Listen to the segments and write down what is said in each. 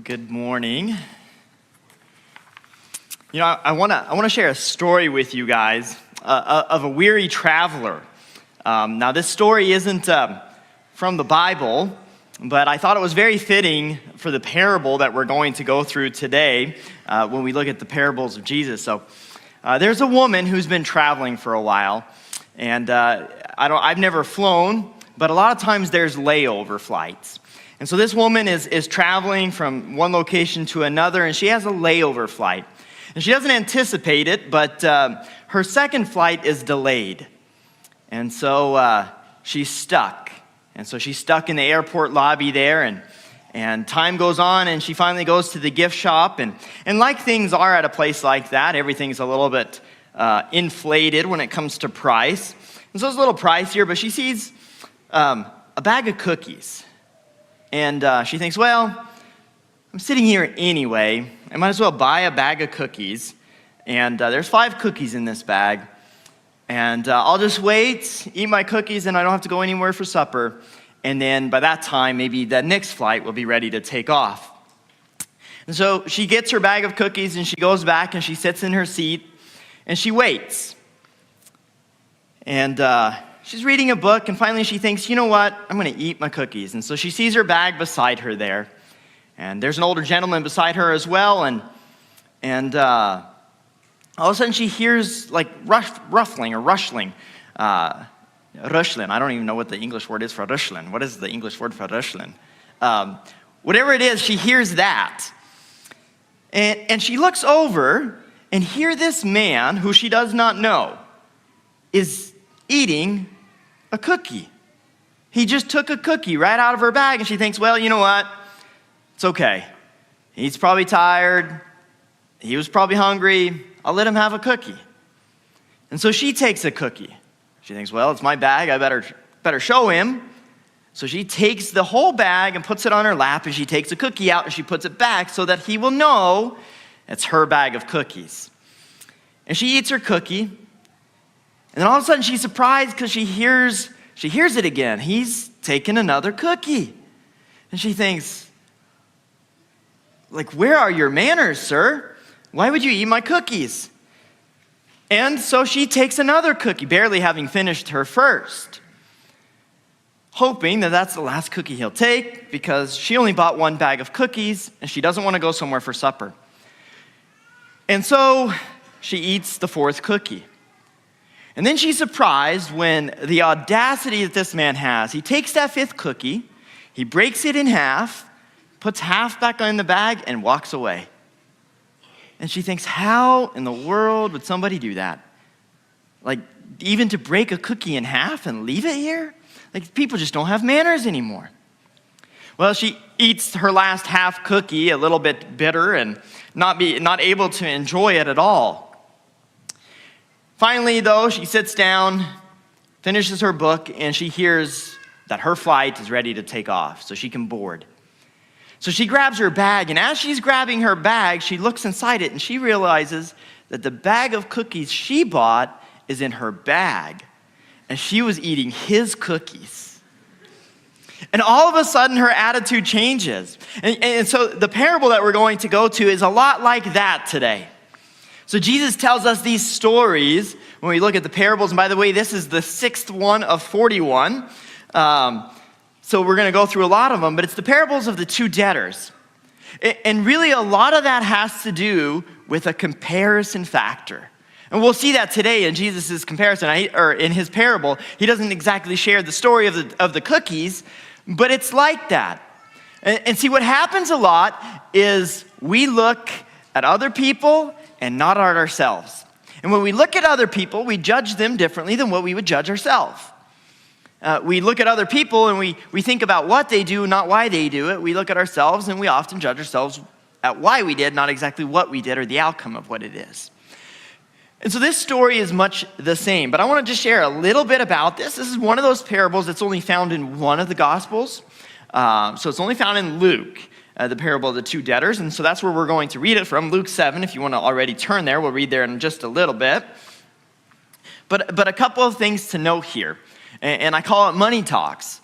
Good morning. You know, I want to share a story with you guys of a weary traveler. Now, this story isn't from the Bible, but I thought it was very fitting for the parable that we're going to go through today when we look at the parables of Jesus. So, there's a woman who's been traveling for a while, and I've never flown, but a lot of times there's layover flights. And so this woman is traveling from one location to another, and she has a layover flight. And she doesn't anticipate it, but her second flight is delayed. And so she's stuck. And so she's stuck in the airport lobby there, and time goes on, and she finally goes to the gift shop. And like things are at a place like that, everything's a little bit inflated when it comes to price. And so it's a little pricier, but she sees a bag of cookies. And she thinks, well, I'm sitting here anyway. I might as well buy a bag of cookies. And there's 5 cookies in this bag. And I'll just wait, eat my cookies, and I don't have to go anywhere for supper. And then by that time, maybe the next flight will be ready to take off. And so she gets her bag of cookies, and she goes back, and she sits in her seat, and she waits. And she's reading a book, and finally she thinks, you know what, I'm going to eat my cookies. And so she sees her bag beside her there. And there's an older gentleman beside her as well. And all of a sudden she hears like ruffling or rushling. Rushling. I don't even know what the English word is for rushling. What is the English word for rushling? Whatever it is, she hears that. And she looks over, and here this man, who she does not know, is eating a cookie. He just took a cookie right out of her bag, and she thinks, well, you know what? It's okay. He's probably tired. He was probably hungry. I'll let him have a cookie. And so she takes a cookie. She thinks, well, it's my bag. I better show him. So she takes the whole bag and puts it on her lap, and she takes a cookie out and she puts it back so that he will know it's her bag of cookies. And she eats her cookie. And then all of a sudden she's surprised because she hears it again. He's taken another cookie. And she thinks, like, where are your manners, sir? Why would you eat my cookies? And so she takes another cookie, barely having finished her first, hoping that that's the last cookie he'll take because she only bought one bag of cookies and she doesn't want to go somewhere for supper. And so she eats the 4th cookie. And then she's surprised when the audacity that this man has, he takes that 5th cookie, he breaks it in half, puts half back in the bag, and walks away. And she thinks, how in the world would somebody do that? Like, even to break a cookie in half and leave it here? Like, people just don't have manners anymore. Well, she eats her last half cookie, a little bit bitter, and not able to enjoy it at all. Finally, though, she sits down, finishes her book, and she hears that her flight is ready to take off, so she can board. So she grabs her bag, and as she's grabbing her bag, she looks inside it, and she realizes that the bag of cookies she bought is in her bag, and she was eating his cookies. And all of a sudden, her attitude changes. And so the parable that we're going to go to is a lot like that today. So Jesus tells us these stories when we look at the parables. And by the way, this is the 6th one of 41. So we're going to go through a lot of them, but it's the parables of the 2 debtors. And really a lot of that has to do with a comparison factor. And we'll see that today in Jesus' comparison, or in his parable. He doesn't exactly share the story of the cookies, but it's like that. And see, what happens a lot is we look at other people and not at ourselves. And when we look at other people, we judge them differently than what we would judge ourselves. We look at other people and we think about what they do, not why they do it. We look at ourselves and we often judge ourselves at why we did, not exactly what we did or the outcome of what it is. And so this story is much the same, but I want to just share a little bit about this. This is one of those parables that's only found in one of the Gospels. So it's only found in Luke. The parable of the 2 debtors, and so that's where we're going to read it from, Luke 7. If you want to already turn there, we'll read there in just a little bit. But a couple of things to note here, and I call it money talks,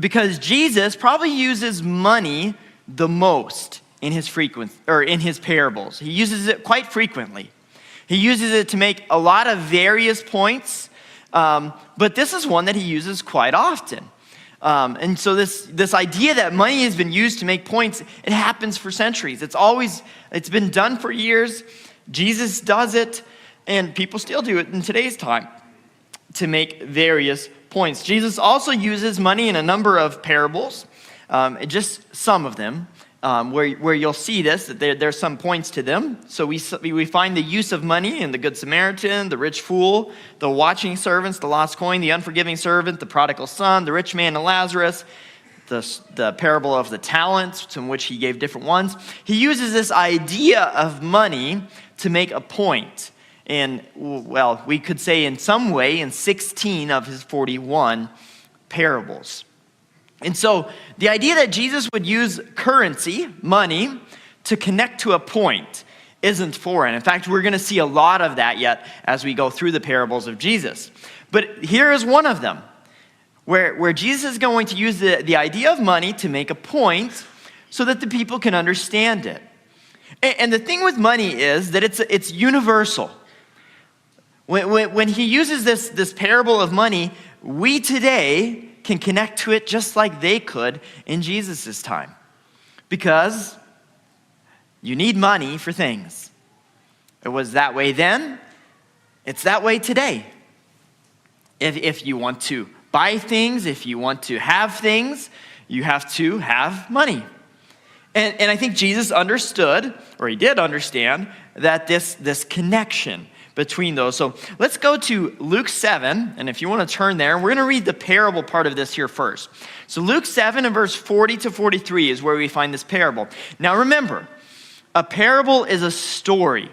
because Jesus probably uses money the most in his parables. He uses it quite frequently. He uses it to make a lot of various points, but this is one that he uses quite often. And so this idea that money has been used to make points, it happens for centuries. It's been done for years. Jesus does it, and people still do it in today's time to make various points. Jesus also uses money in a number of parables, just some of them, where you'll see this, that there's some points to them. So we find the use of money in the Good Samaritan, the rich fool, the watching servants, the lost coin, the unforgiving servant, the prodigal son, the rich man and Lazarus, the parable of the talents, in which he gave different ones. He uses this idea of money to make a point. And, well, we could say in some way in 16 of his 41 parables. And so the idea that Jesus would use currency, money, to connect to a point isn't foreign. In fact, we're going to see a lot of that yet as we go through the parables of Jesus. But here is one of them, where Jesus is going to use the idea of money to make a point so that the people can understand it. And the thing with money is that it's universal. When he uses this parable of money, we today can connect to it just like they could in Jesus' time. Because you need money for things. It was that way then. It's that way today. If you want to buy things, if you want to have things, you have to have money. And I think Jesus understood, or he did understand, that this connection between those. So let's go to Luke 7, and if you want to turn there, we're going to read the parable part of this here first. So Luke 7 and verse 40 to 43 is where we find this parable. Now remember, a parable is a story.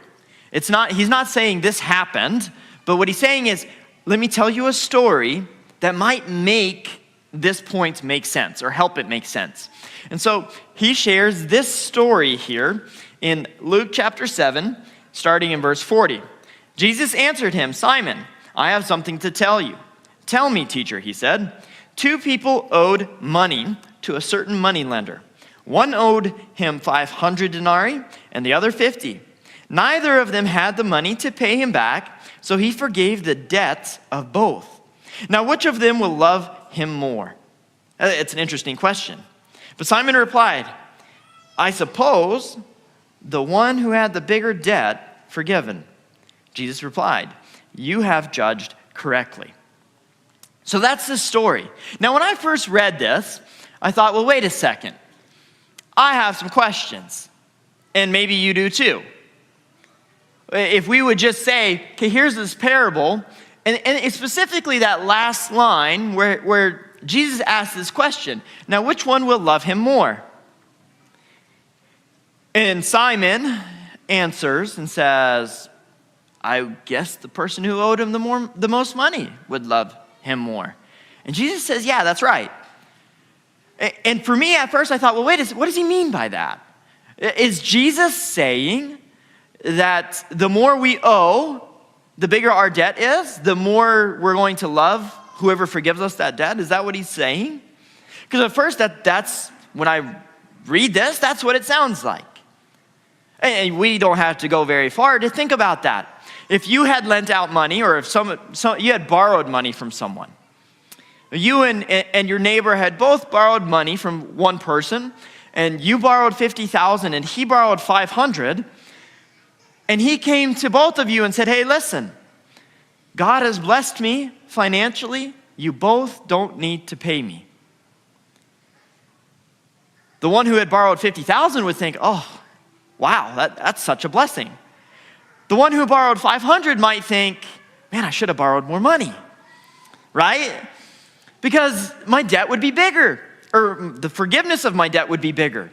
He's not saying this happened, but what he's saying is, let me tell you a story that might make this point make sense, or help it make sense. And so he shares this story here in Luke chapter 7, starting in verse 40. Jesus answered him, "Simon, I have something to tell you." "Tell me, teacher," he said. "Two people owed money to a certain moneylender. One owed him 500 denarii and the other 50. Neither of them had the money to pay him back, so he forgave the debts of both. Now, which of them will love him more?" It's an interesting question. But Simon replied, "I suppose the one who had the bigger debt forgiven." Jesus replied, "You have judged correctly." So that's the story. Now, when I first read this, I thought, well, wait a second. I have some questions, and maybe you do too. If we would just say, okay, here's this parable, and it's specifically that last line where Jesus asked this question, now which one will love him more? And Simon answers and says, I guess the person who owed him the most money would love him more. And Jesus says, yeah, that's right. And for me, at first, I thought, well, wait a second, what does he mean by that? Is Jesus saying that the more we owe, the bigger our debt is, the more we're going to love whoever forgives us that debt? Is that what he's saying? Because at first, that's when I read this, that's what it sounds like. And we don't have to go very far to think about that. If you had lent out money, or if you had borrowed money from someone, you and your neighbor had both borrowed money from one person, and you borrowed 50,000 and he borrowed 500, and he came to both of you and said, hey, listen, God has blessed me financially. You both don't need to pay me. The one who had borrowed 50,000 would think, oh, wow, that's such a blessing. The one who borrowed 500 might think, man, I should have borrowed more money, right? Because my debt would be bigger, or the forgiveness of my debt would be bigger.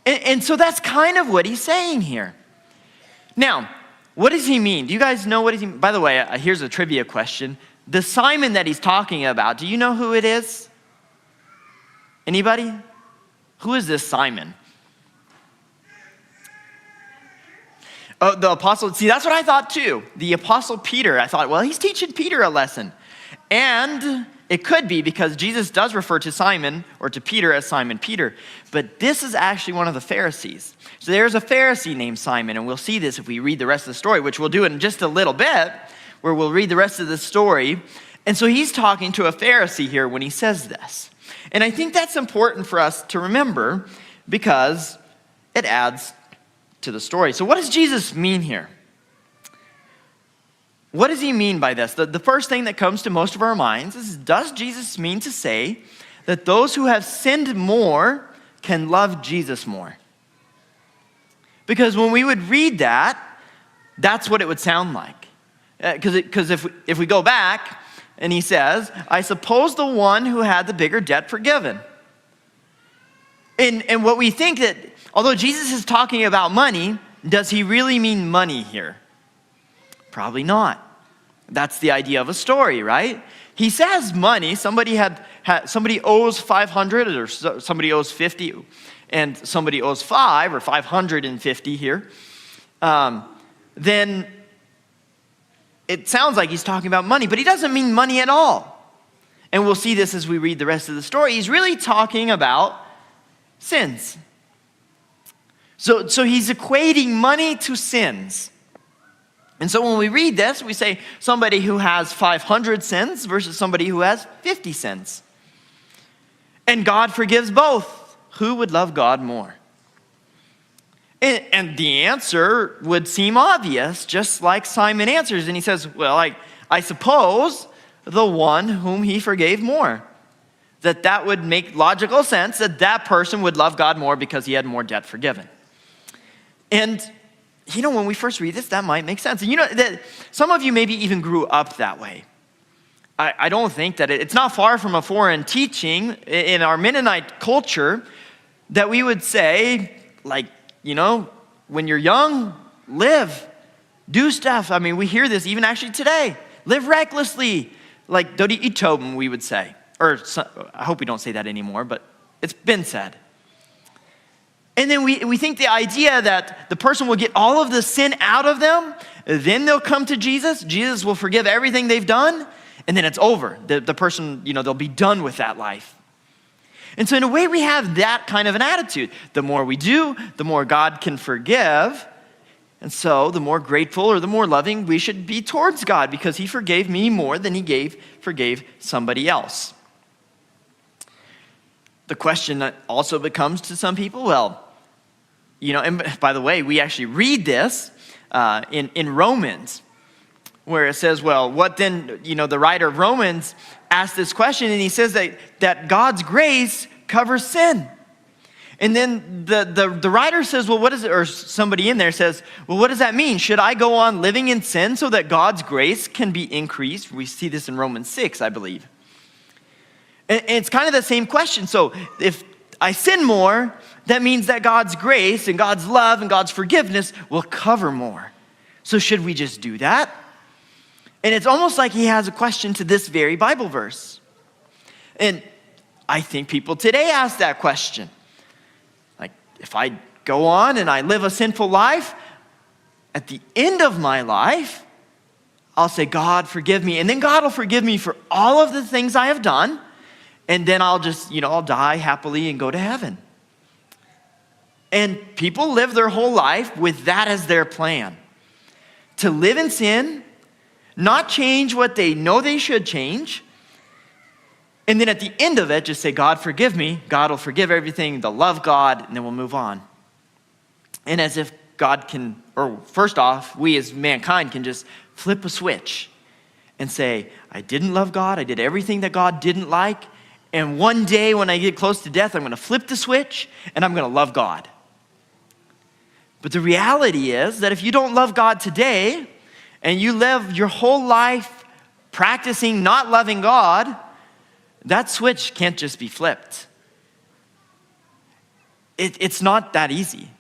And so that's kind of what he's saying here. Now, what does he mean? Do you guys know what he means? By the way, here's a trivia question. The Simon that he's talking about, do you know who it is? Anybody? Who is this Simon? Oh, the apostle. See, that's what I thought too. The apostle Peter. I thought, well, he's teaching Peter a lesson. And it could be because Jesus does refer to Simon or to Peter as Simon Peter, but this is actually one of the Pharisees. So there's a Pharisee named Simon, and we'll see this if we read the rest of the story, which we'll do in just a little bit, where we'll read the rest of the story. And so he's talking to a Pharisee here when he says this. And I think that's important for us to remember because it adds to the story. So what does Jesus mean here? What does he mean by this? The first thing that comes to most of our minds is, does Jesus mean to say that those who have sinned more can love Jesus more? Because when we would read that, that's what it would sound like. Because if we go back, and he says, I suppose the one who had the bigger debt forgiven. And what we think that, although Jesus is talking about money, does he really mean money here? Probably not. That's the idea of a story, right? He says money. Somebody owes 500 or somebody owes 50 and somebody owes 5 or 550 here. Then it sounds like he's talking about money, but he doesn't mean money at all. And we'll see this as we read the rest of the story. He's really talking about sins. So he's equating money to sins. And so when we read this, we say somebody who has 500 sins versus somebody who has 50 sins. And God forgives both. Who would love God more? And the answer would seem obvious, just like Simon answers. And he says, well, I suppose the one whom he forgave more. That would make logical sense, that person would love God more because he had more debt forgiven. And when we first read this, that might make sense. And that some of you maybe even grew up that way. I don't think that it's not far from a foreign teaching in our Mennonite culture that we would say, when you're young, live, do stuff. I mean, we hear this even actually today. Live recklessly, like Dodi Itoben, we would say. I hope we don't say that anymore, but it's been said. And then we think the idea that the person will get all of the sin out of them, then they'll come to Jesus. Jesus will forgive everything they've done, and then it's over. The person, they'll be done with that life. And so in a way, we have that kind of an attitude. The more we do, the more God can forgive. And so the more grateful or the more loving we should be towards God because he forgave me more than he forgave somebody else. The question that also becomes to some people, and by the way, we actually read this in Romans, where it says, what then, the writer of Romans asked this question, and he says that God's grace covers sin. And then the writer says, what is it? Or somebody in there says, what does that mean? Should I go on living in sin so that God's grace can be increased? We see this in Romans 6, I believe. And it's kind of the same question. So if I sin more, that means that God's grace and God's love and God's forgiveness will cover more. So should we just do that? And it's almost like he has a question to this very Bible verse. And I think people today ask that question. Like, if I go on and I live a sinful life, at the end of my life, I'll say, God, forgive me. And then God will forgive me for all of the things I have done. And then I'll just, I'll die happily and go to heaven. And people live their whole life with that as their plan. To live in sin, not change what they know they should change, and then at the end of it, just say, God, forgive me. God will forgive everything. They'll love God, and then we'll move on. And as if God can, or first off, we as mankind can just flip a switch and say, I didn't love God. I did everything that God didn't like. And one day when I get close to death, I'm going to flip the switch, and I'm going to love God. But the reality is that if you don't love God today, and you live your whole life practicing not loving God, that switch can't just be flipped. It's not that easy.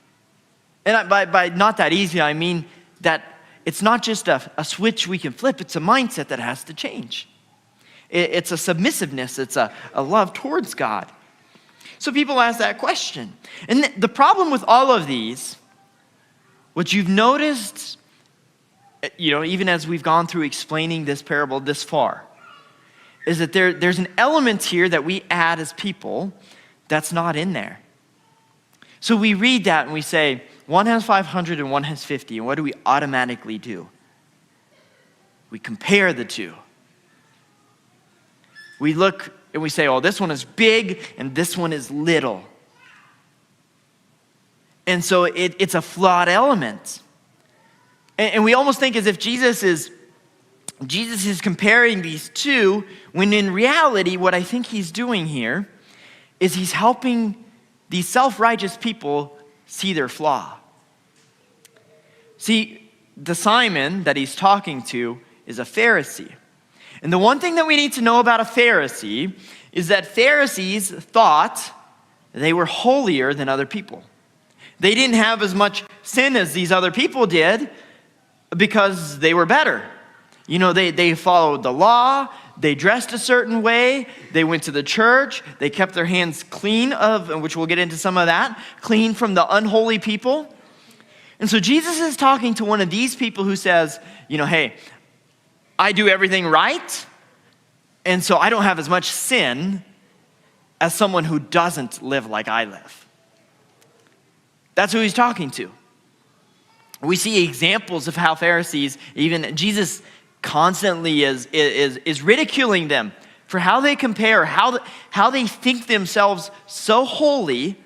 And by not that easy, I mean that it's not just a switch we can flip, it's a mindset that has to change. It's a submissiveness, it's a love towards God. So people ask that question. And the problem with all of these, what you've noticed, even as we've gone through explaining this parable this far, is that there's an element here that we add as people that's not in there. So we read that and we say, one has 500 and one has 50. And what do we automatically do? We compare the two. We look and we say, oh, this one is big and this one is little. And so it's a flawed element. And we almost think as if Jesus is comparing these two, when in reality, what I think he's doing here is he's helping these self-righteous people see their flaw. See, the Simon that he's talking to is a Pharisee. And the one thing that we need to know about a Pharisee is that Pharisees thought they were holier than other people. They didn't have as much sin as these other people did because they were better. You know, they followed the law, they dressed a certain way, they went to the church, they kept their hands clean which we'll get into some of that, clean from the unholy people. And so Jesus is talking to one of these people who says, you know, hey, I do everything right, and so I don't have as much sin as someone who doesn't live like I live. That's who he's talking to. We see examples of how Pharisees, even Jesus constantly is ridiculing them for how they compare, how they think themselves so holy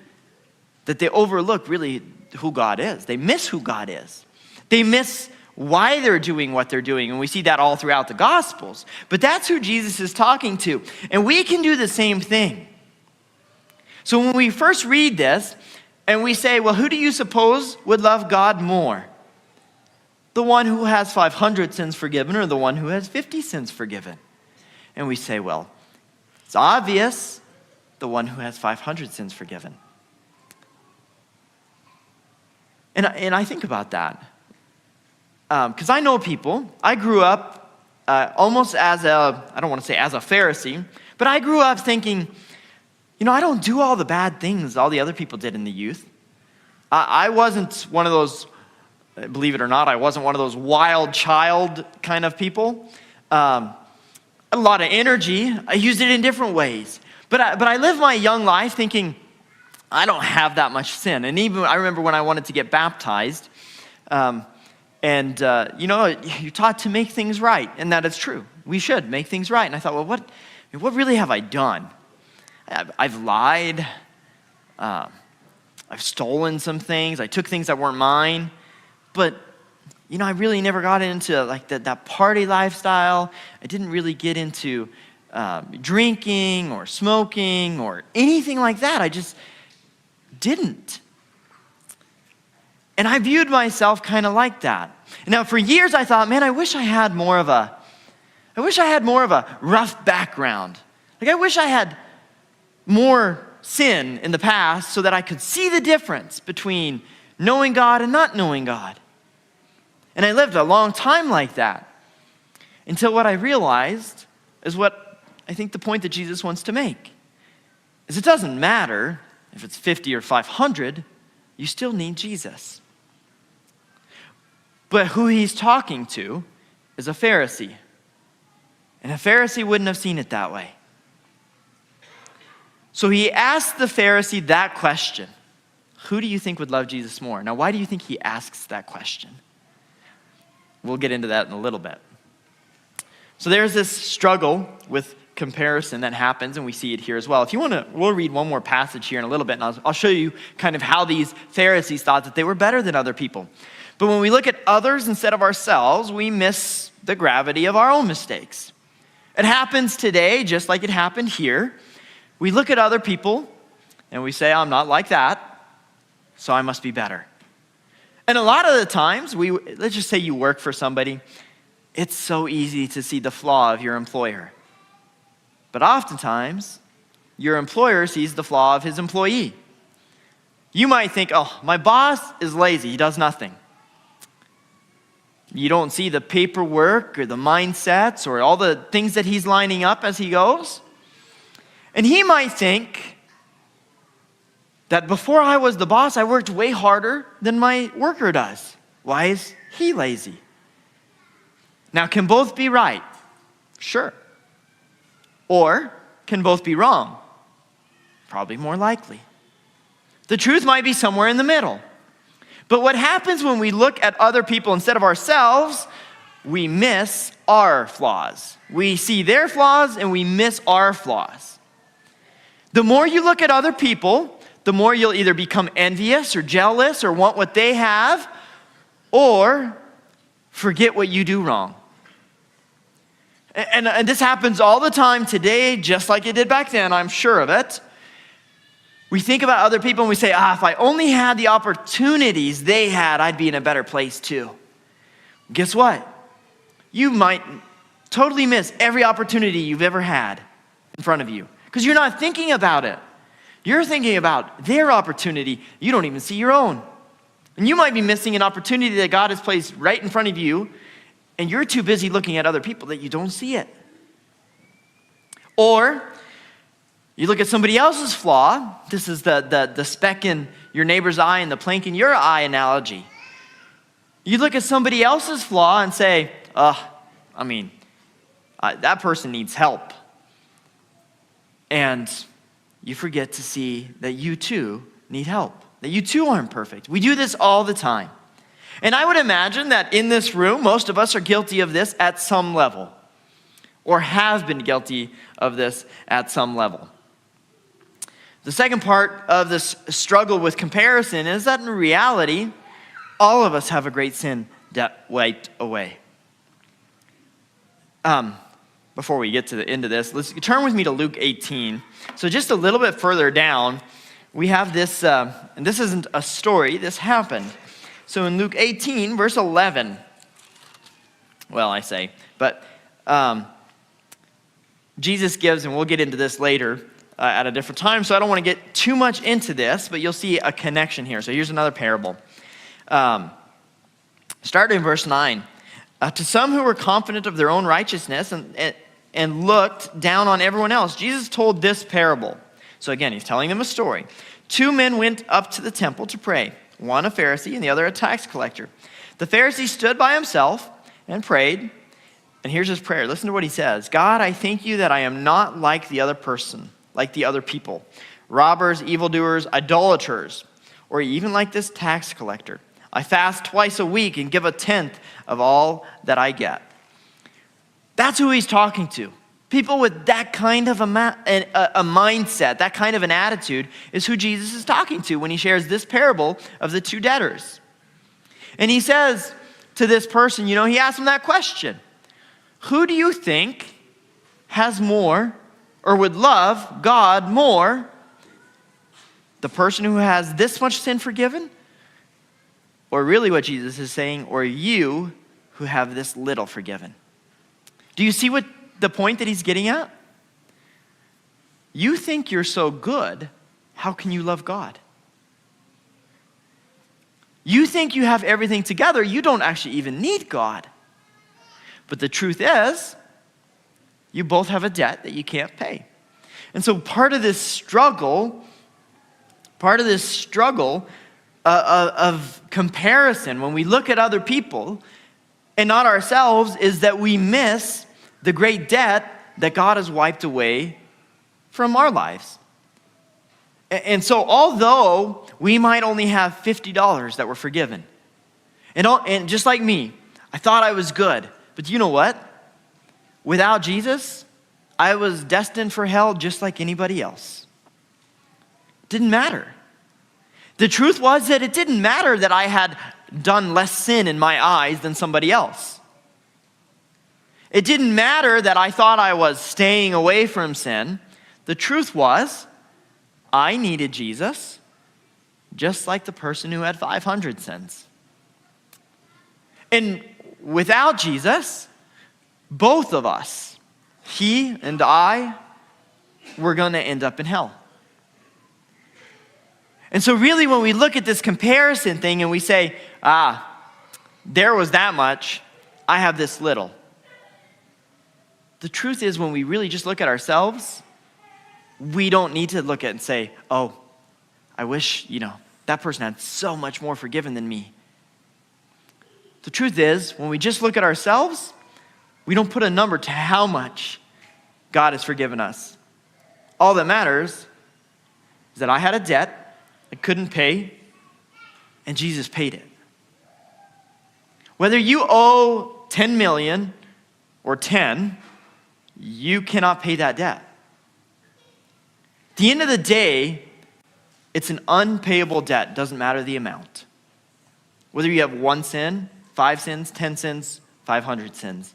that they overlook really who God is. They miss who God is. They miss why they're doing what they're doing. And we see that all throughout the Gospels. But that's who Jesus is talking to. And we can do the same thing. So when we first read this and we say, well, who do you suppose would love God more? The one who has 500 sins forgiven or the one who has 50 sins forgiven? And we say, well, it's obvious, the one who has 500 sins forgiven. And I think about that. Because I know people, I grew up almost I don't want to say as a Pharisee, but I grew up thinking, you know, I don't do all the bad things all the other people did in the youth. I wasn't one of those, believe it or not, I wasn't one of those wild child kind of people. A lot of energy. I used it in different ways. But I lived my young life thinking, I don't have that much sin. And even I remember when I wanted to get baptized, you know, you're taught to make things right. And that is true. We should make things right. And I thought, well, what really have I done? I've lied. I've stolen some things. I took things that weren't mine. But, you know, I really never got into like that party lifestyle. I didn't really get into drinking or smoking or anything like that. I just didn't. And I viewed myself kind of like that. Now, for years I thought, man, I wish I had more of a rough background. Like, I wish I had more sin in the past so that I could see the difference between knowing God and not knowing God. And I lived a long time like that until what I realized is what I think the point that Jesus wants to make is it doesn't matter if it's 50 or 500, you still need Jesus. But who he's talking to is a Pharisee. And a Pharisee wouldn't have seen it that way. So he asked the Pharisee that question. Who do you think would love Jesus more? Now, why do you think he asks that question? We'll get into that in a little bit. So there's this struggle with comparison that happens, and we see it here as well. If you want to, we'll read one more passage here in a little bit, and I'll show you kind of how these Pharisees thought that they were better than other people. But when we look at others instead of ourselves, we miss the gravity of our own mistakes. It happens today just like it happened here. We look at other people and we say, I'm not like that, so I must be better. And a lot of the times, let's just say you work for somebody, it's so easy to see the flaw of your employer. But oftentimes, your employer sees the flaw of his employee. You might think, oh, my boss is lazy, he does nothing. You don't see the paperwork or the mindsets or all the things that he's lining up as he goes. And he might think that before I was the boss, I worked way harder than my worker does. Why is he lazy? Now, can both be right? Sure. Or can both be wrong? Probably more likely. The truth might be somewhere in the middle. But what happens when we look at other people instead of ourselves, we miss our flaws. We see their flaws and we miss our flaws. The more you look at other people, the more you'll either become envious or jealous or want what they have, or forget what you do wrong. And this happens all the time today, just like it did back then, I'm sure of it. We think about other people and we say, if I only had the opportunities they had, I'd be in a better place too. Guess what? You might totally miss every opportunity you've ever had in front of you because you're not thinking about it. You're thinking about their opportunity. You don't even see your own. And you might be missing an opportunity that God has placed right in front of you, and you're too busy looking at other people that you don't see it. Or you look at somebody else's flaw. This is the speck in your neighbor's eye and the plank in your eye analogy. You look at somebody else's flaw and say, that person needs help. And you forget to see that you too need help, that you too aren't perfect. We do this all the time. And I would imagine that in this room, most of us are guilty of this at some level, or have been guilty of this at some level. The second part of this struggle with comparison is that in reality, all of us have a great sin wiped away. Before we get to the end of this, let's turn with me to Luke 18. So just a little bit further down, we have this, and this isn't a story, this happened. So in Luke 18, verse 11, Jesus gives, and we'll get into this later at a different time, so I don't want to get too much into this, but you'll see a connection here. So here's another parable. Starting in verse 9. To some who were confident of their own righteousness and looked down on everyone else, Jesus told this parable. So again, he's telling them a story. 2 men went up to the temple to pray, one a Pharisee and the other a tax collector. The Pharisee stood by himself and prayed, and here's his prayer. Listen to what he says. God, I thank you that I am not like the other people, robbers, evildoers, idolaters, or even like this tax collector. I fast twice a week and give a tenth of all that I get. That's who he's talking to. People with that kind of a mindset, that kind of an attitude is who Jesus is talking to when he shares this parable of the 2 debtors. And he says to this person, he asks him that question. Who do you think has more or would love God more? The person who has this much sin forgiven? Or really what Jesus is saying, or you who have this little forgiven? Do you see what the point that he's getting at? You think you're so good, how can you love God? You think you have everything together, you don't actually even need God. But the truth is, you both have a debt that you can't pay. And so part of this struggle of comparison, when we look at other people and not ourselves, is that we miss the great debt that God has wiped away from our lives. And so although we might only have $50 that were forgiven, and just like me, I thought I was good, but you know what? Without Jesus, I was destined for hell just like anybody else. It didn't matter. The truth was that it didn't matter that I had done less sin in my eyes than somebody else. It didn't matter that I thought I was staying away from sin. The truth was, I needed Jesus just like the person who had 500 sins. And without Jesus, both of us, he and I, were going to end up in hell. And so really when we look at this comparison thing and we say, there was that much, I have this little. The truth is when we really just look at ourselves, we don't need to look at and say, I wish, that person had so much more forgiven than me. The truth is, when we just look at ourselves, we don't put a number to how much God has forgiven us. All that matters is that I had a debt I couldn't pay, and Jesus paid it. Whether you owe 10 million or 10, you cannot pay that debt. At the end of the day, it's an unpayable debt. Doesn't matter the amount. Whether you have 1 sin, 5 sins, 10 sins, 500 sins,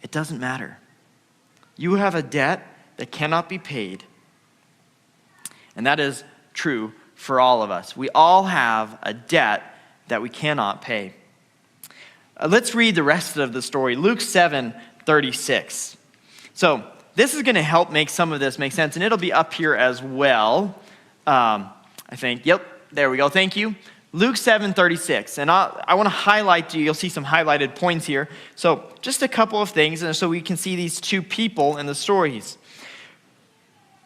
it doesn't matter. You have a debt that cannot be paid. And that is true for all of us. We all have a debt that we cannot pay. Let's read the rest of the story. Luke 7:36. So this is going to help make some of this make sense, and it'll be up here as well. I think. Yep, there we go. Thank you. Luke 7:36. And I want to highlight to you. You'll see some highlighted points here. So just a couple of things, and so we can see these two people in the stories.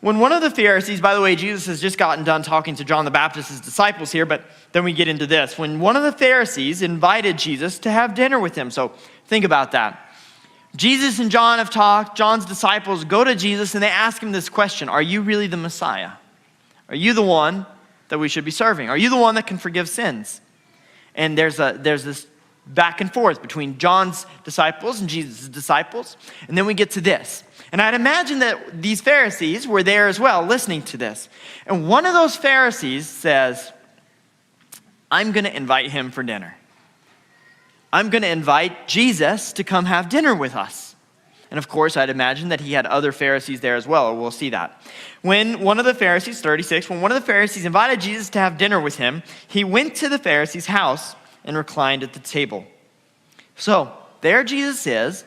When one of the Pharisees, by the way, Jesus has just gotten done talking to John the Baptist's disciples here, but then we get into this. When one of the Pharisees invited Jesus to have dinner with him. So think about that. Jesus and John have talked. John's disciples go to Jesus and they ask him this question: are you really the Messiah? Are you the one that we should be serving? Are you the one that can forgive sins? And there's this back and forth between John's disciples and Jesus' disciples. And then we get to this. And I'd imagine that these Pharisees were there as well, listening to this. And one of those Pharisees says, I'm going to invite him for dinner. I'm going to invite Jesus to come have dinner with us. And of course, I'd imagine that he had other Pharisees there as well. We'll see that. When one of the Pharisees, 36, when one of the Pharisees invited Jesus to have dinner with him, he went to the Pharisee's house and reclined at the table. So there Jesus is,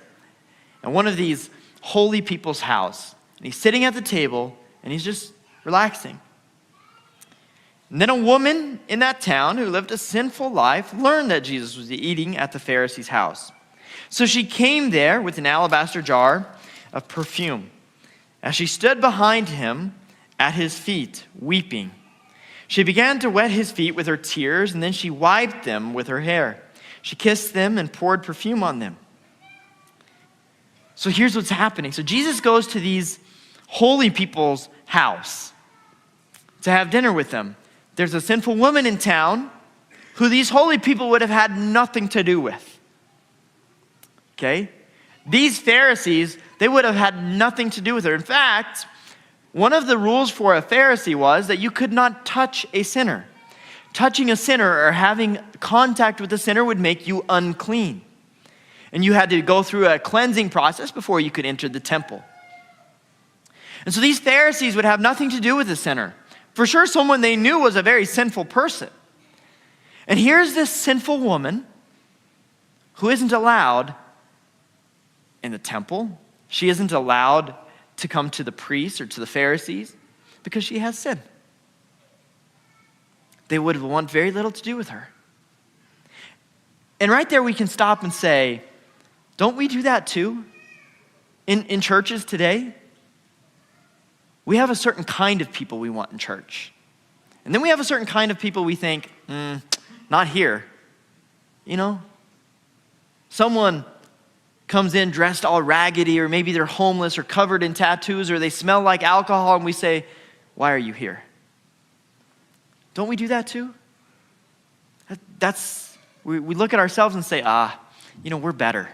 in one of these holy people's house. And he's sitting at the table, and he's just relaxing. And then a woman in that town who lived a sinful life learned that Jesus was eating at the Pharisee's house. So she came there with an alabaster jar of perfume. As she stood behind him at his feet, weeping, she began to wet his feet with her tears, and then she wiped them with her hair. She kissed them and poured perfume on them. So here's what's happening. So Jesus goes to these holy people's house to have dinner with them. There's a sinful woman in town who these holy people would have had nothing to do with. Okay? These Pharisees, they would have had nothing to do with her. In fact, one of the rules for a Pharisee was that you could not touch a sinner. Touching a sinner or having contact with a sinner would make you unclean. And you had to go through a cleansing process before you could enter the temple. And so these Pharisees would have nothing to do with the sinner. For sure, someone they knew was a very sinful person. And here's this sinful woman who isn't allowed in the temple. She isn't allowed to come to the priests or to the Pharisees because she has sin. They would want very little to do with her. And right there we can stop and say, don't we do that too? In churches today, we have a certain kind of people we want in church. And then we have a certain kind of people we think, not here. You know? Someone comes in dressed all raggedy, or maybe they're homeless or covered in tattoos, or they smell like alcohol, and we say, why are you here? Don't we do that too? We look at ourselves and say, we're better.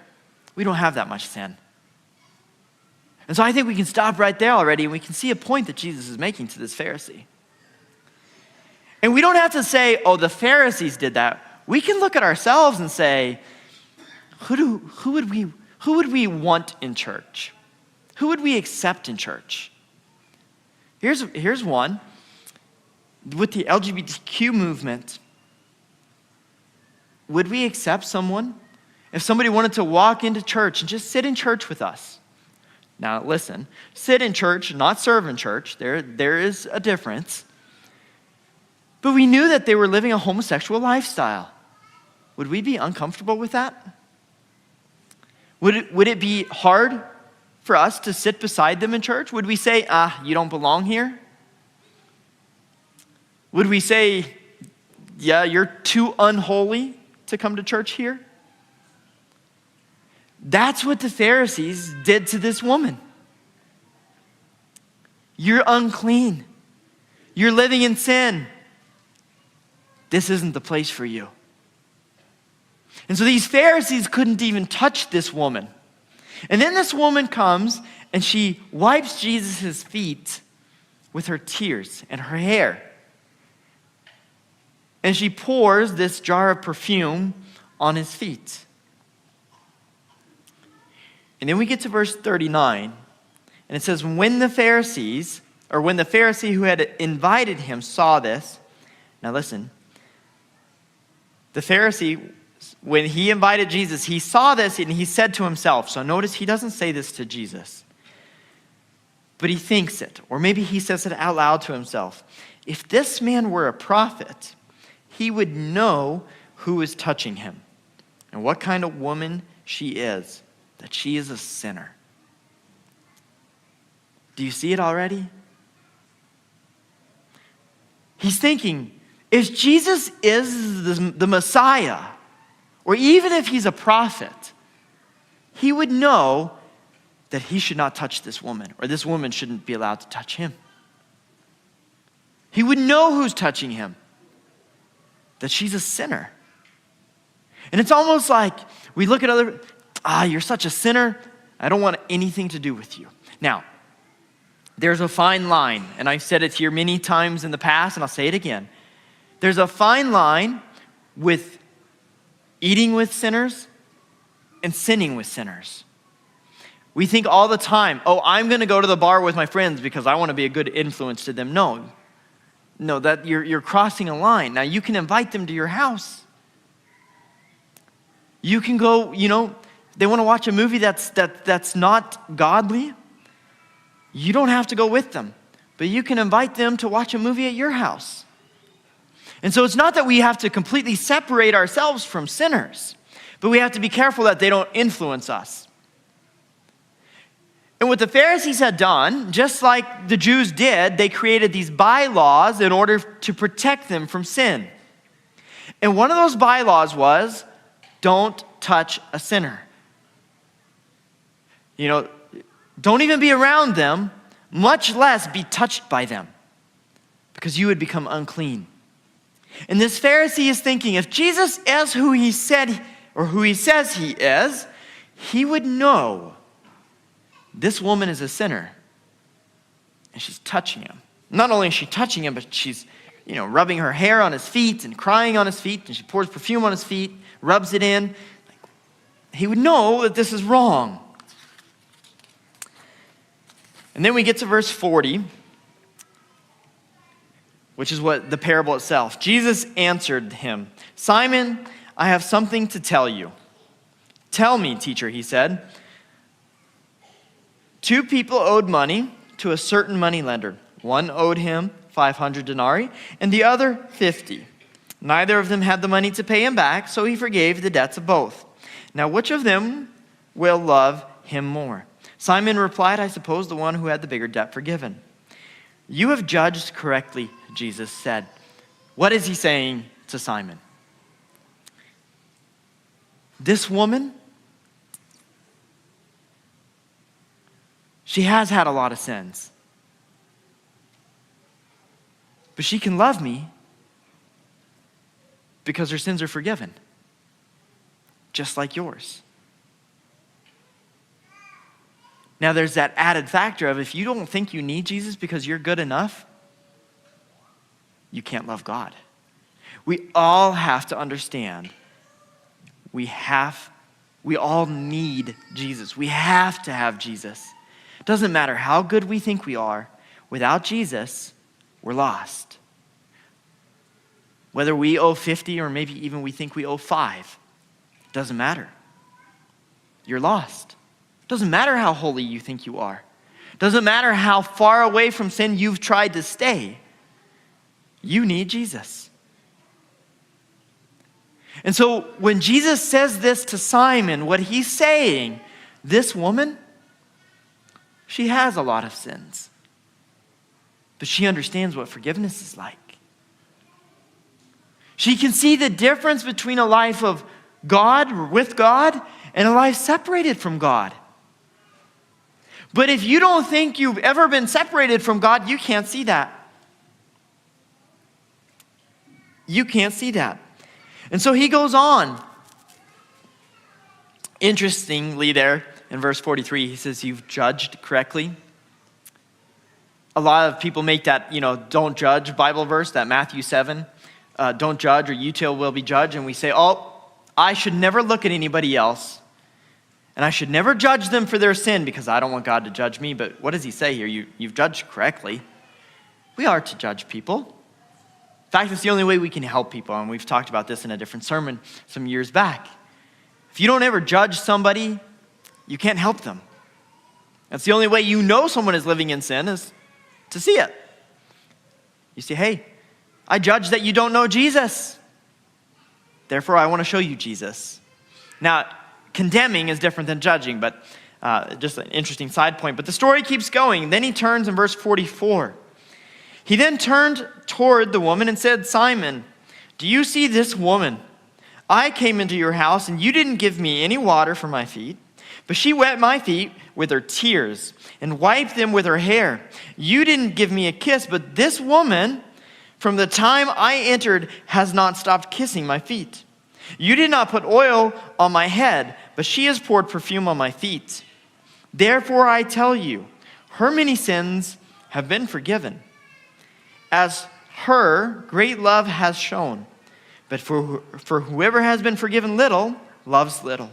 We don't have that much sin. And so I think we can stop right there already, and we can see a point that Jesus is making to this Pharisee. And we don't have to say, the Pharisees did that. We can look at ourselves and say, who would we want in church? Who would we accept in church? Here's one. With the LGBTQ movement, would we accept someone if somebody wanted to walk into church and just sit in church with us? Now listen, sit in church, not serve in church. There is a difference. But we knew that they were living a homosexual lifestyle. Would we be uncomfortable with that? Would it be hard for us to sit beside them in church? Would we say, you don't belong here? Would we say, yeah, you're too unholy to come to church here? That's what the Pharisees did to this woman. You're unclean. You're living in sin. This isn't the place for you. And so these Pharisees couldn't even touch this woman. And then this woman comes and she wipes Jesus' feet with her tears and her hair. And she pours this jar of perfume on his feet. And then we get to verse 39, and it says, when the Pharisee who had invited him saw this, now listen, the Pharisee, when he invited Jesus, he saw this and he said to himself, so notice he doesn't say this to Jesus, but he thinks it, or maybe he says it out loud to himself. If this man were a prophet, he would know who is touching him and what kind of woman she is, that she is a sinner. Do you see it already? He's thinking, if Jesus is the Messiah, or even if he's a prophet, he would know that he should not touch this woman, or this woman shouldn't be allowed to touch him. He would know who's touching him, that she's a sinner. And it's almost like we look at other, you're such a sinner, I don't want anything to do with you. Now, there's a fine line, and I've said it here many times in the past, and I'll say it again. There's a fine line with eating with sinners and sinning with sinners. We think all the time, I'm going to go to the bar with my friends because I want to be a good influence to them. No, that you're crossing a line. Now, you can invite them to your house. You can go, they want to watch a movie that's not godly. You don't have to go with them, but you can invite them to watch a movie at your house. And so it's not that we have to completely separate ourselves from sinners, but we have to be careful that they don't influence us. And what the Pharisees had done, just like the Jews did, they created these bylaws in order to protect them from sin. And one of those bylaws was, don't touch a sinner. Don't even be around them, much less be touched by them, because you would become unclean. And this Pharisee is thinking, if Jesus is who he said, or who he says he is, he would know this woman is a sinner. And she's touching him. Not only is she touching him, but she's, rubbing her hair on his feet and crying on his feet, and she pours perfume on his feet, rubs it in. He would know that this is wrong. And then we get to verse 40, which is what the parable itself. Jesus answered him, Simon, I have something to tell you. Tell me, teacher, he said. 2 people owed money to a certain moneylender. One owed him 500 denarii, and the other 50. Neither of them had the money to pay him back, so he forgave the debts of both. Now, which of them will love him more? Simon replied, I suppose the one who had the bigger debt forgiven. You have judged correctly, Jesus said. What is he saying to Simon? This woman, she has had a lot of sins. But she can love me because her sins are forgiven, just like yours. Now there's that added factor of if you don't think you need Jesus because you're good enough, you can't love God. We all have to understand we all need Jesus. We have to have Jesus. It doesn't matter how good we think we are. Without Jesus, we're lost. Whether we owe 50 or maybe even we think we owe 5, it doesn't matter. You're lost. It doesn't matter how holy you think you are. It doesn't matter how far away from sin you've tried to stay. You need Jesus. And so when Jesus says this to Simon, what he's saying, this woman, she has a lot of sins. But she understands what forgiveness is like. She can see the difference between a life of God, with God, and a life separated from God. But if you don't think you've ever been separated from God, you can't see that. You can't see that. And so he goes on. Interestingly there, in verse 43, he says, you've judged correctly. A lot of people make that, don't judge Bible verse, that Matthew 7, don't judge or you too will be judged. And we say, I should never look at anybody else. And I should never judge them for their sin because I don't want God to judge me. But what does he say here? You've judged correctly. We are to judge people. In fact, it's the only way we can help people. And we've talked about this in a different sermon some years back. If you don't ever judge somebody, you can't help them. That's the only way you know someone is living in sin is to see it. You say, hey, I judge that you don't know Jesus. Therefore, I want to show you Jesus. Now, condemning is different than judging, but just an interesting side point. But the story keeps going. Then he turns in verse 44. He then turned toward the woman and said, Simon, do you see this woman? I came into your house and you didn't give me any water for my feet, but she wet my feet with her tears and wiped them with her hair. You didn't give me a kiss, but this woman, from the time I entered, has not stopped kissing my feet. You did not put oil on my head, but she has poured perfume on my feet. Therefore I tell you, her many sins have been forgiven, as her great love has shown. But for whoever has been forgiven little, loves little.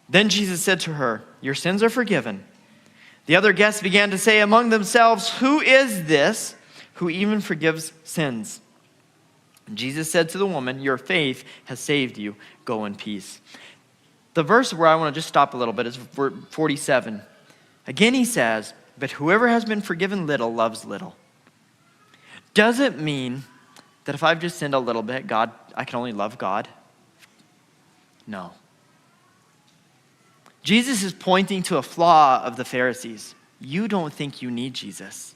Then Jesus said to her, your sins are forgiven. The other guests began to say among themselves, who is this who even forgives sins? And Jesus said to the woman, your faith has saved you. Go in peace. The verse where I want to just stop a little bit is 47. Again he says, but whoever has been forgiven little loves little. Does it mean that if I've just sinned a little bit, I can only love God? No. Jesus is pointing to a flaw of the Pharisees. You don't think you need Jesus.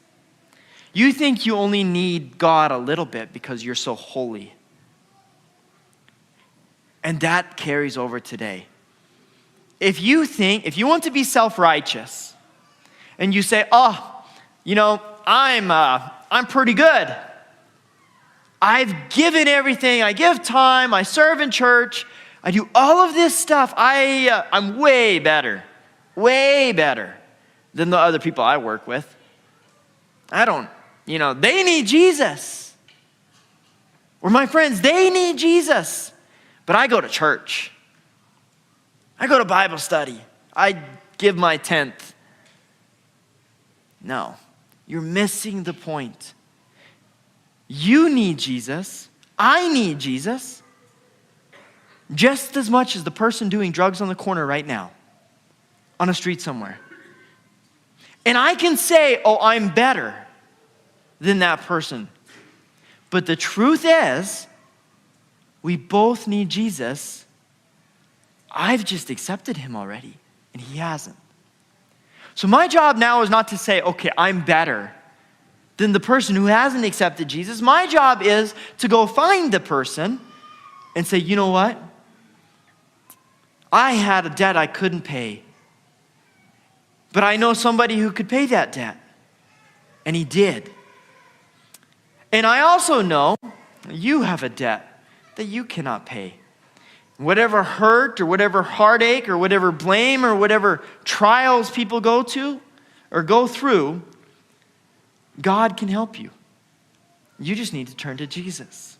You think you only need God a little bit because you're so holy. And that carries over today. If you want to be self-righteous, and you say, I'm pretty good. I've given everything. I give time. I serve in church. I do all of this stuff. I'm way better than the other people I work with. They need Jesus. Or my friends, they need Jesus. But I go to church. I go to Bible study. I give my 10th. No, you're missing the point. You need Jesus. I need Jesus. Just as much as the person doing drugs on the corner right now, on a street somewhere. And I can say, I'm better than that person. But the truth is, we both need Jesus. I've just accepted him already, and he hasn't. So my job now is not to say, I'm better than the person who hasn't accepted Jesus. My job is to go find the person and say, you know what? I had a debt I couldn't pay. But I know somebody who could pay that debt. And he did. And I also know you have a debt that you cannot pay. Whatever hurt or whatever heartache or whatever blame or whatever trials people go to or go through, God can help you. You just need to turn to Jesus.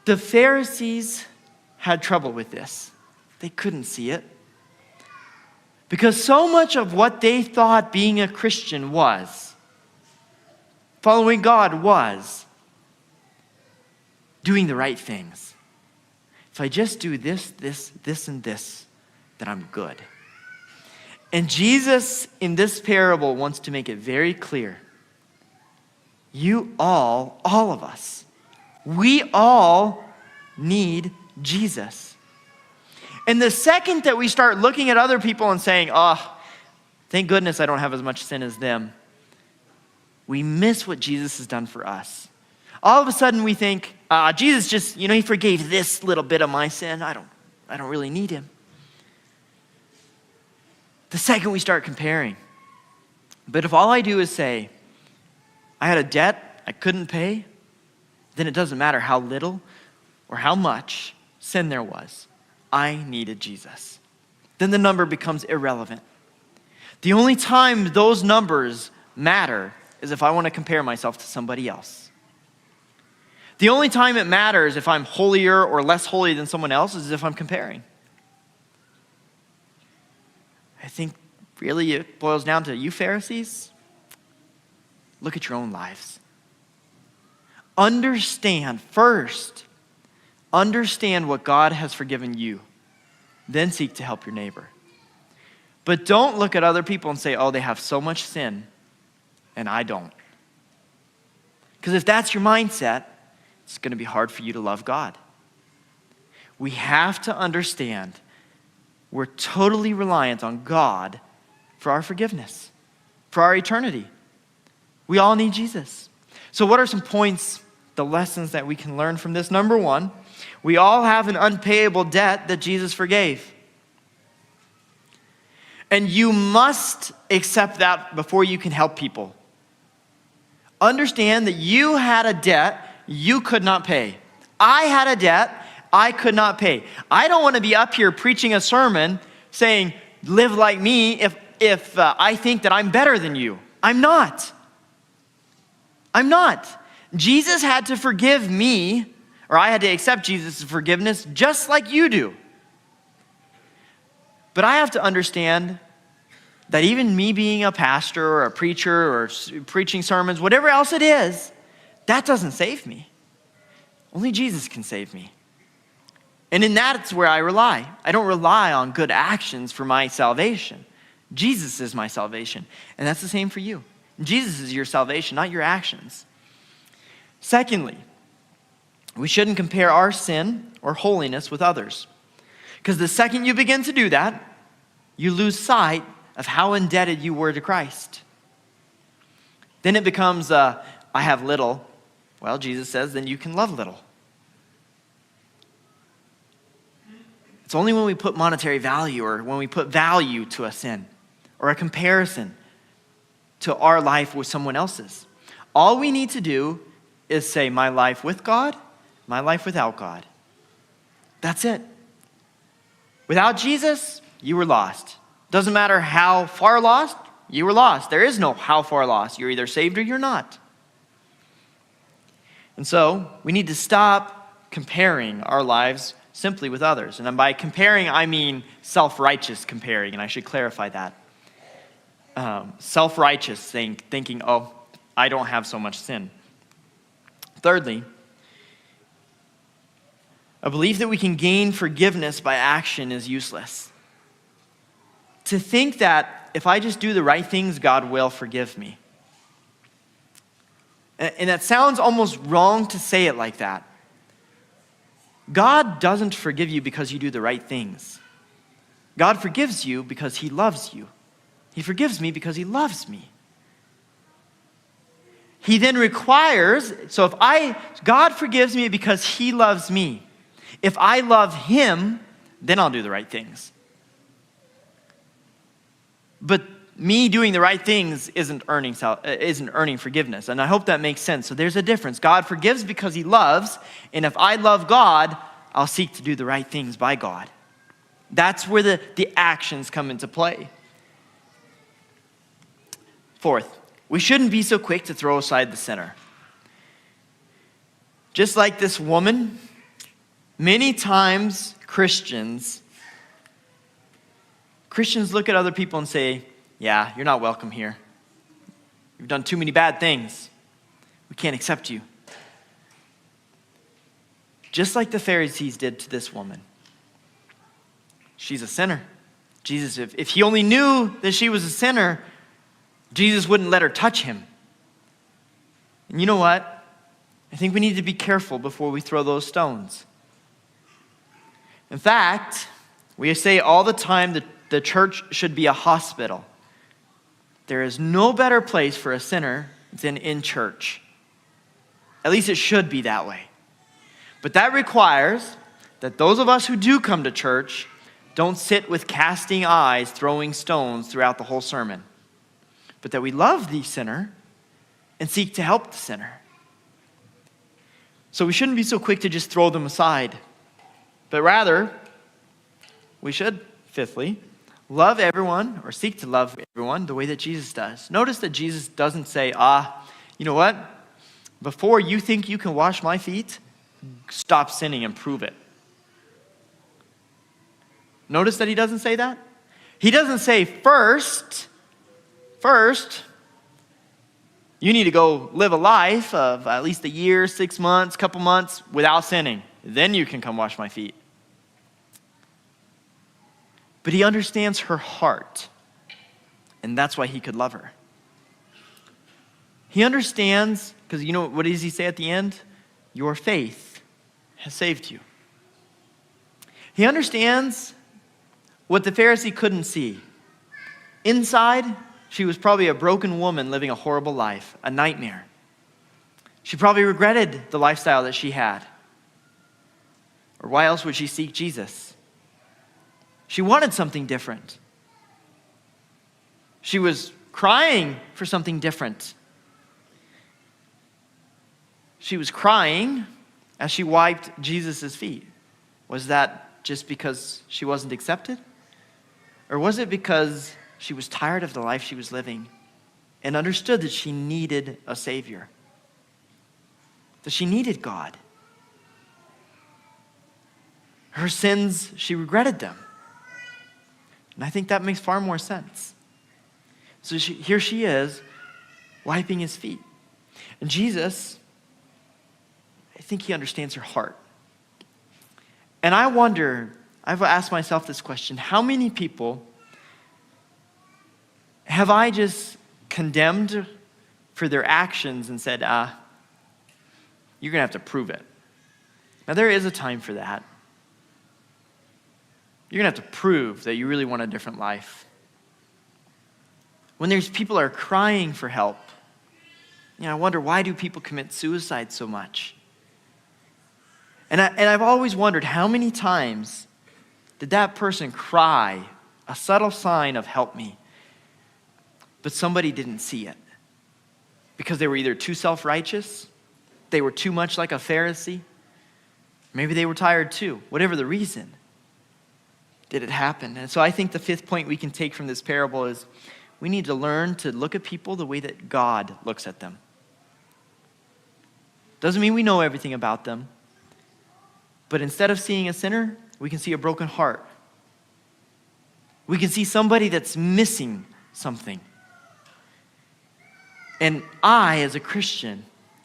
The Pharisees had trouble with this. They couldn't see it. Because so much of what they thought being a Christian was, following God was, doing the right things. If I just do this, and this, then I'm good. And Jesus, in this parable, wants to make it very clear. You all of us, we all need Jesus. And the second that we start looking at other people and saying, thank goodness I don't have as much sin as them, we miss what Jesus has done for us. All of a sudden we think, Jesus just, he forgave this little bit of my sin. I don't really need him. the second we start comparing. But if all I do is say, I had a debt I couldn't pay, then it doesn't matter how little or how much sin there was. I needed Jesus. Then the number becomes irrelevant. The only time those numbers matter is if I want to compare myself to somebody else. The only time it matters if I'm holier or less holy than someone else is if I'm comparing. I think really it boils down to you Pharisees, look at your own lives. Understand what God has forgiven you. Then seek to help your neighbor. But don't look at other people and say, oh, they have so much sin and I don't. Because if that's your mindset, it's going to be hard for you to love God. We have to understand we're totally reliant on God for our forgiveness, for our eternity. We all need Jesus. So what are some points, the lessons that we can learn from this? Number one, we all have an unpayable debt that Jesus forgave. And you must accept that before you can help people. Understand that you had a debt you could not pay. I had a debt I could not pay. I don't want to be up here preaching a sermon saying, live like me if I think that I'm better than you. I'm not. Jesus had to forgive me, or I had to accept Jesus' forgiveness just like you do. But I have to understand that even me being a pastor or a preacher or preaching sermons, whatever else it is, that doesn't save me. Only Jesus can save me. And in that, it's where I rely. I don't rely on good actions for my salvation. Jesus is my salvation. And that's the same for you. Jesus is your salvation, not your actions. Secondly, we shouldn't compare our sin or holiness with others. Because the second you begin to do that, you lose sight of how indebted you were to Christ. Then it becomes, I have little. Well, Jesus says, then you can love little. It's only when we put monetary value or when we put value to a sin or a comparison to our life with someone else's. All we need to do is say, my life with God, my life without God. That's it. Without Jesus, you were lost. Doesn't matter how far lost, you were lost. There is no how far lost. You're either saved or you're not. And so we need to stop comparing our lives simply with others. And by comparing, I mean self-righteous comparing, and I should clarify that. Self-righteous thinking, oh, I don't have so much sin. Thirdly, a belief that we can gain forgiveness by action is useless. To think that if I just do the right things, God will forgive me. And that sounds almost wrong to say it like that. God doesn't forgive you because you do the right things. God forgives you because he loves you. He forgives me because he loves me. He then requires, God forgives me because he loves me. If I love him, then I'll do the right things. But me doing the right things isn't earning forgiveness. And I hope that makes sense. So there's a difference. God forgives because he loves. And if I love God, I'll seek to do the right things by God. That's where the actions come into play. Fourth, we shouldn't be so quick to throw aside the sinner. Just like this woman, many times Christians look at other people and say, yeah, you're not welcome here. You've done too many bad things. We can't accept you. Just like the Pharisees did to this woman. She's a sinner. Jesus, if he only knew that she was a sinner, Jesus wouldn't let her touch him. And you know what? I think we need to be careful before we throw those stones. In fact, we say all the time that the church should be a hospital. There is no better place for a sinner than in church. At least it should be that way. But that requires that those of us who do come to church don't sit with casting eyes, throwing stones throughout the whole sermon, but that we love the sinner and seek to help the sinner. So we shouldn't be so quick to just throw them aside, but rather, we should, fifthly, love everyone or seek to love everyone the way that Jesus does. Notice that Jesus doesn't say, you know what? Before you think you can wash my feet, stop sinning and prove it. Notice that he doesn't say that? He doesn't say first, you need to go live a life of at least a year, 6 months, couple months without sinning. Then you can come wash my feet. But he understands her heart, and that's why he could love her. He understands, because you know, what does he say at the end? Your faith has saved you. He understands what the Pharisee couldn't see. Inside, she was probably a broken woman living a horrible life, a nightmare. She probably regretted the lifestyle that she had. Or why else would she seek Jesus? She wanted something different. She was crying for something different. She was crying as she wiped Jesus' feet. Was that just because she wasn't accepted? Or was it because she was tired of the life she was living and understood that she needed a Savior? That she needed God. Her sins, she regretted them. And I think that makes far more sense. So here she is, wiping his feet. And Jesus, I think he understands her heart. And I wonder, I've asked myself this question, how many people have I just condemned for their actions and said, you're going to have to prove it. Now there is a time for that. You're going to have to prove that you really want a different life. When there's people are crying for help, I wonder, why do people commit suicide so much? And I've always wondered, how many times did that person cry, a subtle sign of help me, but somebody didn't see it? Because they were either too self-righteous, they were too much like a Pharisee, maybe they were tired too. Whatever the reason, did it happen? And so I think the fifth point we can take from this parable is we need to learn to look at people the way that God looks at them. Doesn't mean we know everything about them, but instead of seeing a sinner, we can see a broken heart. We can see somebody that's missing something. And I, as a Christian,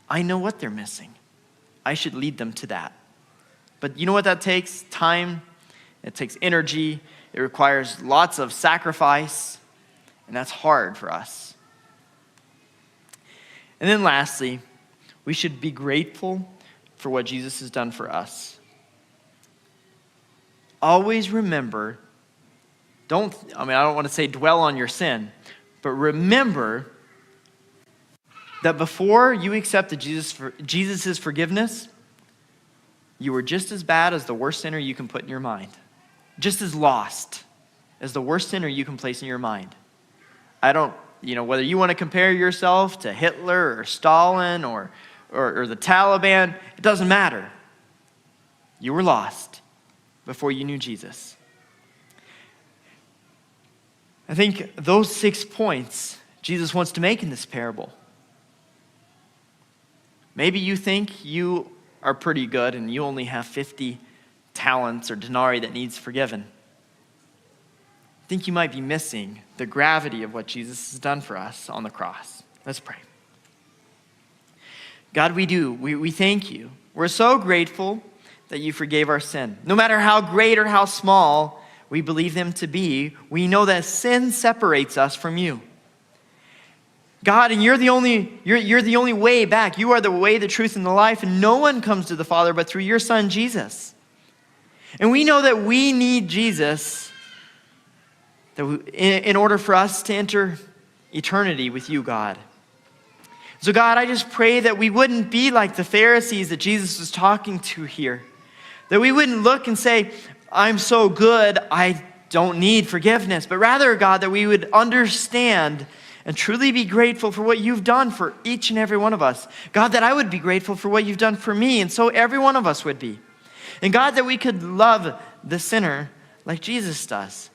I know what they're missing. I should lead them to that. But you know what that takes? Time. It takes energy. It requires lots of sacrifice. And that's hard for us. And then lastly, we should be grateful for what Jesus has done for us. Always remember, I don't want to say dwell on your sin, but remember that before you accepted Jesus' forgiveness, you were just as bad as the worst sinner you can put in your mind. Just as lost as the worst sinner you can place in your mind. Whether you want to compare yourself to Hitler or Stalin or the Taliban, it doesn't matter. You were lost before you knew Jesus. I think those 6 points Jesus wants to make in this parable. Maybe you think you are pretty good and you only have 50 talents or denarii that needs forgiven. I think you might be missing the gravity of what Jesus has done for us on the cross. Let's pray. God, we thank you. We're so grateful that you forgave our sin. No matter how great or how small we believe them to be, we know that sin separates us from you. God, and you're the only way back. You are the way, the truth, and the life, and no one comes to the Father but through your Son, Jesus. And we know that we need Jesus in order for us to enter eternity with you, God. So God, I just pray that we wouldn't be like the Pharisees that Jesus was talking to here. That we wouldn't look and say, I'm so good, I don't need forgiveness. But rather, God, that we would understand and truly be grateful for what you've done for each and every one of us. God, that I would be grateful for what you've done for me, and so every one of us would be. And God, that we could love the sinner like Jesus does.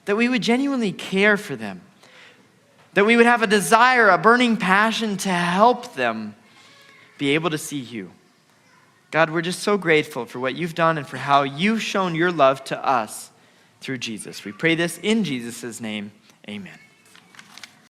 That we would genuinely care for them. That we would have a desire, a burning passion to help them be able to see you. God, we're just so grateful for what you've done and for how you've shown your love to us through Jesus. We pray this in Jesus' name. Amen.